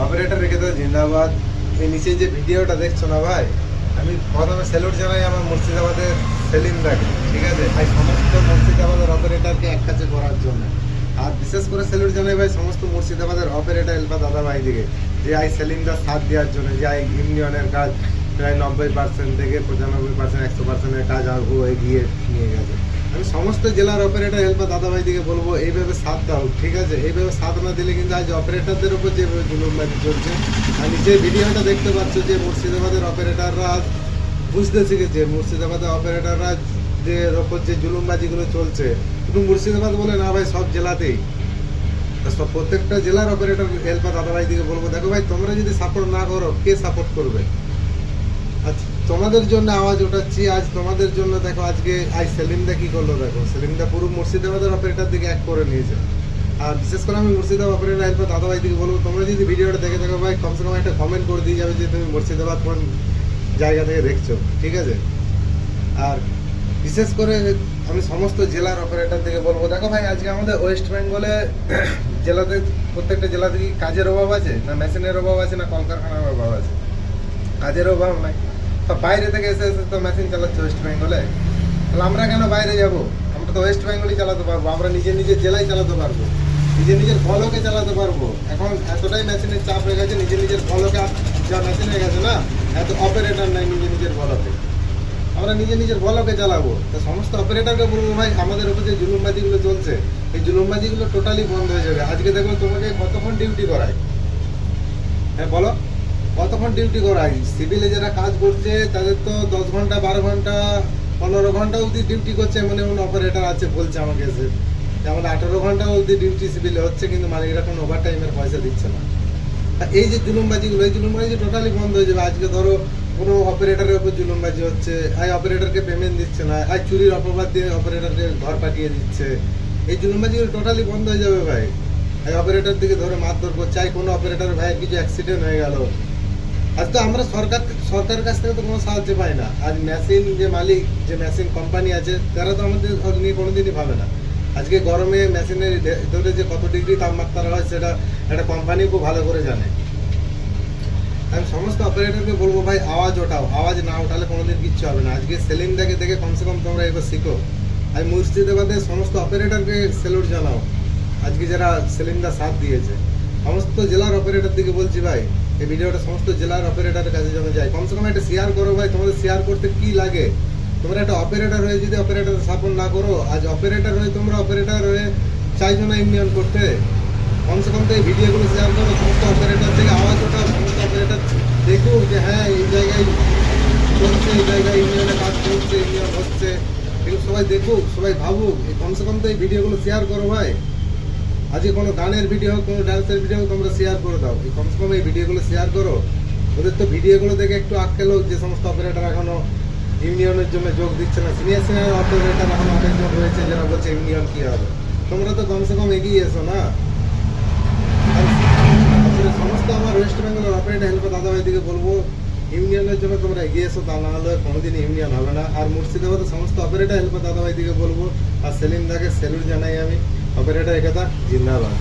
Operator রেখে তো জিন্দাবাদ। এই নিচে যে ভিডিওটা দেখছো না ভাই, আমি প্রথমে স্যালুট জানাই আমার মুর্শিদাবাদের সেলিমদাকে, ঠিক আছে ভাই, সমস্ত মুর্শিদাবাদের অপারেটরকে এক কাছে করার জন্য। আর বিশেষ করে স্যালুট জানাই ভাই সমস্ত মুর্শিদাবাদের অপারেটর এলফা দাদা ভাই দিকে, যে আই সেলিমদার সাথ দেওয়ার জন্য, যে আই ইউনিয়নের কাজ প্রায় 90% থেকে 95%, 100%-এর কাজ আরও এগিয়ে নিয়ে গেছে। আমি সমস্ত জেলার অপারেটর হেল্পার দাদা ভাইদিকে বলবো এইভাবে সাথ দাও, ঠিক আছে? এইভাবে সাথ না দিলে কিন্তু আজ অপারেটরদের উপর যেভাবে জুলুমবাজি চলছে, আর নিচে ভিডিওটা দেখতে পাচ্ছ যে মুর্শিদাবাদের অপারেটররা বুঝতে শিখেছে, মুর্শিদাবাদের অপারেটররা যে ওপর যে জুলুমবাজিগুলো চলছে, শুধু মুর্শিদাবাদ বলে না ভাই, সব জেলাতেই। সব প্রত্যেকটা জেলার অপারেটর হেল্পার দাদা ভাইদিকে বলবো, দেখো ভাই তোমরা যদি সাপোর্ট না করো কে সাপোর্ট করবে? আচ্ছা, তোমাদের জন্য আওয়াজ উঠাচ্ছি আজ, তোমাদের জন্য। দেখো আজকে আজ সেলিমদা কি করলো, দেখো সেলিমদা পুরো মুর্শিদাবাদের অপারেটর দিকে এক করে নিয়েছে। আর বিশেষ করে আমি মুর্শিদাবাদ অপারেটর হেল্পার দাদা ভাই দিকে বলবো, তোমরা যদি ভিডিওটা দেখে থাকো ভাই, কমসে কম একটা কমেন্ট করে দিয়ে যাবে যে তুমি মুর্শিদাবাদ কোন জায়গা থেকে দেখছো, ঠিক আছে? আর বিশেষ করে আমি সমস্ত জেলার অপারেটর থেকে বলবো, দেখো ভাই আজকে আমাদের ওয়েস্ট বেঙ্গলে জেলাতে, প্রত্যেকটা জেলাতে কি কাজের অভাব আছে, না মেশিনের অভাব আছে, না কলকারখানার অভাব আছে? কাজের অভাব নাই। তো বাইরে থেকে এসে এসে তো মেশিন চালাচ্ছে ওয়েস্ট বেঙ্গলে, তাহলে আমরা কেন বাইরে যাব? আমরা তো ওয়েস্ট বেঙ্গলই চালাতে পারবো, আমরা নিজের নিজের জেলায় চালাতে পারবো, নিজের নিজের ব্লকে চালাতে পারবো। এখন এতটাই মেশিনের চাপ হয়ে গেছে, নিজের নিজের ব্লকে যা মেশিন হয়ে গেছে না, এত অপারেটর নাই নিজের নিজের ব্লকে, আমরা নিজের নিজের ব্লকে চালাবো। তো সমস্ত অপারেটরকে বলবো ভাই, আমাদের উপর যে জুলুমবাজিগুলো চলছে, এই জুলুমবাজিগুলো টোটালি বন্ধ হয়ে যাবে। আজকে দেখো তোমাকে কতক্ষণ ডিউটি করায়, হ্যাঁ বলো, কতক্ষণ ডিউটি করায়? সিভিলে যারা কাজ করছে তাদের তো 10 ঘন্টা, 12 ঘন্টা, 15 ঘন্টা অবধি ডিউটি করছে। এমন এমন অপারেটর আছে বলছে আমাকে এসে, আমাদের 18 ঘন্টা অবধি ডিউটি সিভিলে হচ্ছে, কিন্তু মালিকরা কোনো ওভার টাইমের পয়সা দিচ্ছে না। এই যে জুলুমবাজিগুলো, এই জুলুমবাজি টোটালি বন্ধ হয়ে যাবে। আজকে ধরো কোনো অপারেটরের উপর জুলুমবাজি হচ্ছে, আই অপারেটরকে পেমেন্ট দিচ্ছে না, আই চুরির অপবাদ দিয়ে অপারেটরকে ঘর পাঠিয়ে দিচ্ছে, এই জুলুমবাজিগুলো টোটালি বন্ধ হয়ে যাবে ভাই। এই অপারেটর দিকে ধরে মারধর করছে, আই কোনো অপারেটর ভাই কিছু অ্যাক্সিডেন্ট হয়ে গেল, আজ তো আমরা সরকারের কাছ থেকে তো কোনো সাহায্য পাই না। আজ মেশিন যে মালিক, যে মেশিন কোম্পানি আছে, তারা তো আমাদের নিয়ে কোনোদিনই ভাবে না। আজকে গরমে মেশিনের ভেতরে যে কত ডিগ্রি তাপমাত্রা হয় সেটা একটা কোম্পানি খুব ভালো করে জানে। আমি সমস্ত অপারেটরকে বলবো ভাই, আওয়াজ ওঠাও, আওয়াজ না ওঠালে কোনোদিন কিচ্ছু হবে না। আজকে সেলিমদাকে দেখে কমসে কম তোমরা এবার শিখো। আমি মুর্শিদাবাদের সমস্ত অপারেটরকে স্যালুট জানাও, আজকে যারা সেলিমদা সাথ দিয়েছে। সমস্ত জেলার অপারেটর দিকে বলছি ভাই, এই ভিডিওটা সমস্ত জেলার অপারেটরের কাছে যেন যায়। কমসে কম একটা শেয়ার করো ভাই, তোমাদের শেয়ার করতে কি লাগে? তোমরা একটা অপারেটর হয়ে যদি অপারেটর সাপোর্ট না করো, আজ অপারেটর হয়ে তোমরা অপারেটর হয়ে চাইছো না ইউনিয়ন করতে, কমসে কম তো এই ভিডিওগুলো শেয়ার করো। সমস্ত অপারেটর থেকে আওয়াজ ওঠাও, সমস্ত অপারেটর দেখুক যে হ্যাঁ এই জায়গায় চলছে, এই জায়গায় ইউনিয়নে কাজ চলছে, ইউনিয়ন হচ্ছে, এগুলো সবাই দেখুক, সবাই ভাবুক। এই কমসে কম তো এই ভিডিওগুলো শেয়ার করো ভাই। আজকে কোনো গানের ভিডিও হোক, কোনো ডান্সের ভিডিও হোক, তোমরা শেয়ার করে দাও। এই কমসে কম এই ভিডিওগুলো শেয়ার করো। ওদের তো ভিডিওগুলো দেখে একটু আক্কেল হোক, যে সমস্ত অপারেটর এখনো ইউনিয়নের জন্য যোগ দিচ্ছে না। সিনিয়র অপারেটর এখন অনেকজন রয়েছে যারা বলছে ইউনিয়ন কী হবে। তোমরা তো কমসে কম এগিয়ে এসো না। আসলে সমস্ত আমার ওয়েস্ট বেঙ্গলের অপারেটর হেল্পার দাদা ভাইদিকে বলবো, ইউনিয়নের জন্য তোমরা এগিয়ে এসো, তা না হলে কোনোদিন ইউনিয়ন হবে না। আর মুর্শিদাবাদের সমস্ত অপারেটর হেল্পার দাদা ভাইদিকে বলবো, আর সেলিমদাকে স্যালুট জানাই আমি। অপারেটর একতা জিন্দাবাদ।